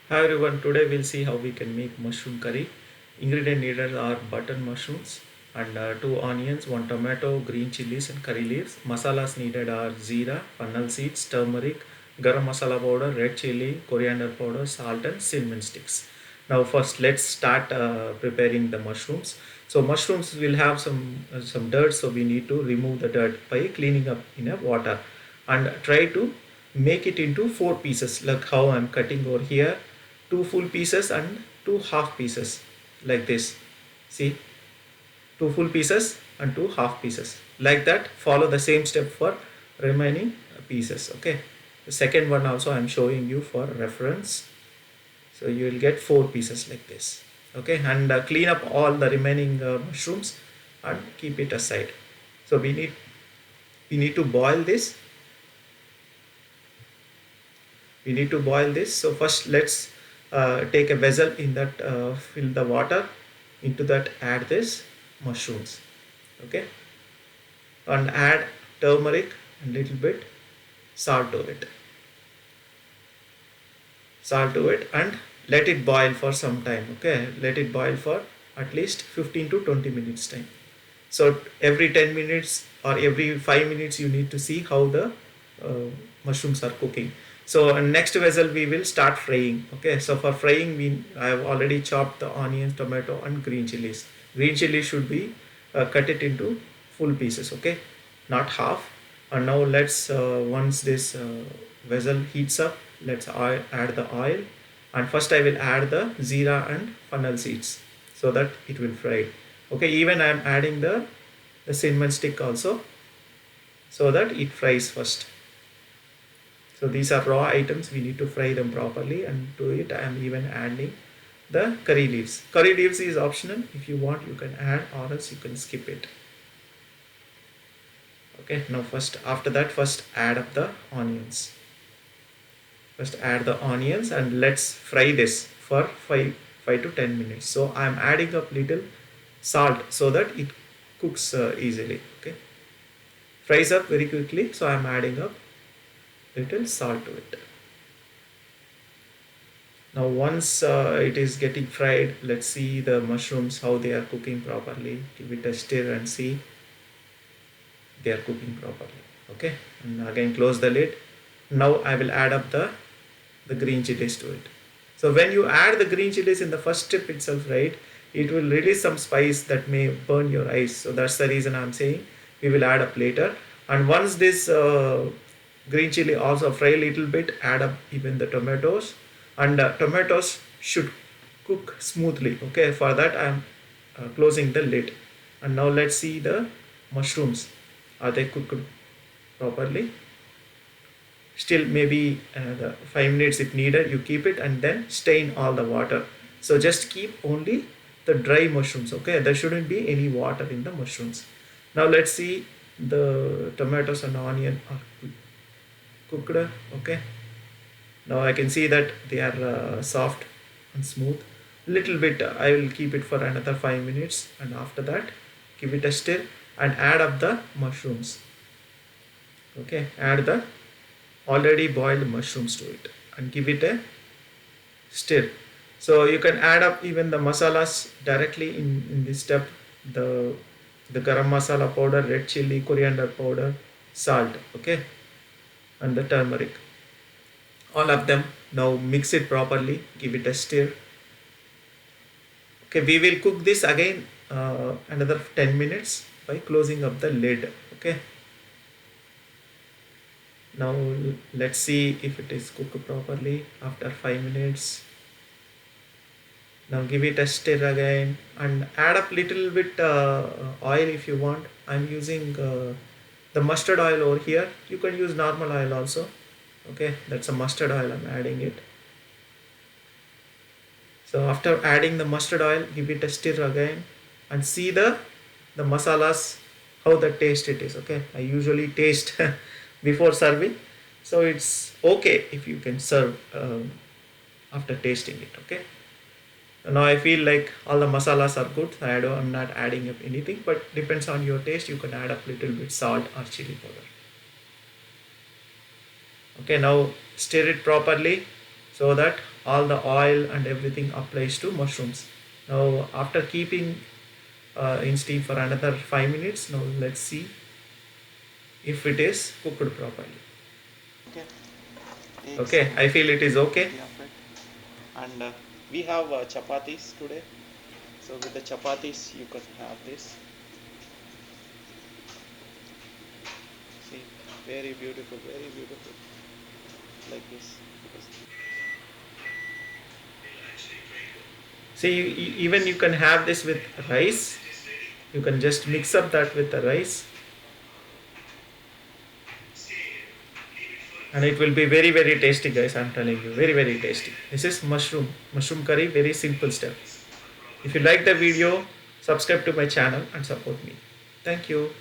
Hi everyone, today we'll see how we can make mushroom curry. Ingredient needed are button mushrooms and 2 onions, 1 tomato, green chilies and curry leaves. Masalas needed are jeera, fennel seeds, turmeric, garam masala powder, red chili, coriander powder, salt and cinnamon sticks. Now first let's start preparing the mushrooms. So mushrooms will have some dirt, so we need to remove the dirt by cleaning up in a water and try to make it into 4 pieces like how I'm cutting over here, 2 full pieces and 2 half pieces like this. See, 2 full pieces and 2 half pieces like that. Follow the same step for remaining pieces. Okay, the second one also I'm showing you for reference. So you will get 4 pieces like this. Okay, and clean up all the remaining mushrooms and keep it aside. So we need to boil this. So first let's take a vessel, in that fill the water, into that add this mushrooms. Okay, and add turmeric and little bit salt to it and let it boil for some time. Okay, let it boil for at least 15 to 20 minutes time. So every 10 minutes or every 5 minutes you need to see how the uh, mushrooms are cooking. So next vessel we will start frying. Okay, so for frying I have already chopped the onions, tomato and green chilies. Green chili should be cut it into full pieces. Okay, not half. And now let's once this vessel heats up, let's add the oil, and first I will add the jeera and fennel seeds so that it will fry. Okay, even I am adding the cinnamon stick also so that it fries first. So these are raw items, we need to fry them properly, and to it I am even adding the curry leaves. Curry leaves is optional, if you want you can add or else you can skip it. Okay, now first after that first add up the onions. First add the onions and let's fry this for 5 to 10 minutes. So I am adding up little salt so that it cooks easily. Okay, fries up very quickly, so I am adding up little salt to it. Now once it is getting fried, let's see the mushrooms how they are cooking properly. Give it a stir and see they are cooking properly. Okay, and again close the lid. Now I will add up the green chilies to it. So when you add the green chilies in the first step itself, right, it will release some spice that may burn your eyes. So that's the reason I'm saying we will add up later. And once this green chili also fry a little bit, add up even the tomatoes, and tomatoes should cook smoothly. Okay, for that I'm closing the lid. And now let's see the mushrooms, are they cooked properly? Still maybe another 5 minutes if needed, you keep it and then strain all the water. So just keep only the dry mushrooms. Okay, there shouldn't be any water in the mushrooms. Now let's see the tomatoes and onion are cooked. Okay, now I can see that they are soft and smooth. Little bit I will keep it for another 5 minutes, and after that give it a stir and add up the mushrooms. Okay, add the already boiled mushrooms to it and give it a stir. So you can add up even the masalas directly in this step. The garam masala powder, red chili, coriander powder, salt. Okay, and the turmeric, all of them. Now mix it properly, give it a stir. Okay, we will cook this again another 10 minutes by closing up the lid. Okay, now let's see if it is cooked properly after 5 minutes. Now give it a stir again and add up little bit oil if you want. I'm using the mustard oil over here. You can use normal oil also. Okay, that's a mustard oil I'm adding it. So after adding the mustard oil, give it a stir again and see the masalas, how the taste it is. Okay, I usually taste before serving, so it's okay if you can serve after tasting it. Okay, now I feel like all the masalas are good. I'm not adding up anything, but depends on your taste. You can add up little bit salt or chili powder. Okay, now stir it properly so that all the oil and everything applies to mushrooms. Now after keeping in steam for another 5 minutes, now let's see if it is cooked properly. Okay, take Okay, some I feel it is okay. of it. And we have chapatis today. So with the chapatis, you can have this. See, very beautiful, like this. See, even you can have this with rice. You can just mix up that with the rice, and it will be very tasty, guys. I'm telling you, very tasty. This is mushroom curry. Very simple step. If you like the video, subscribe to my channel and support me. Thank you.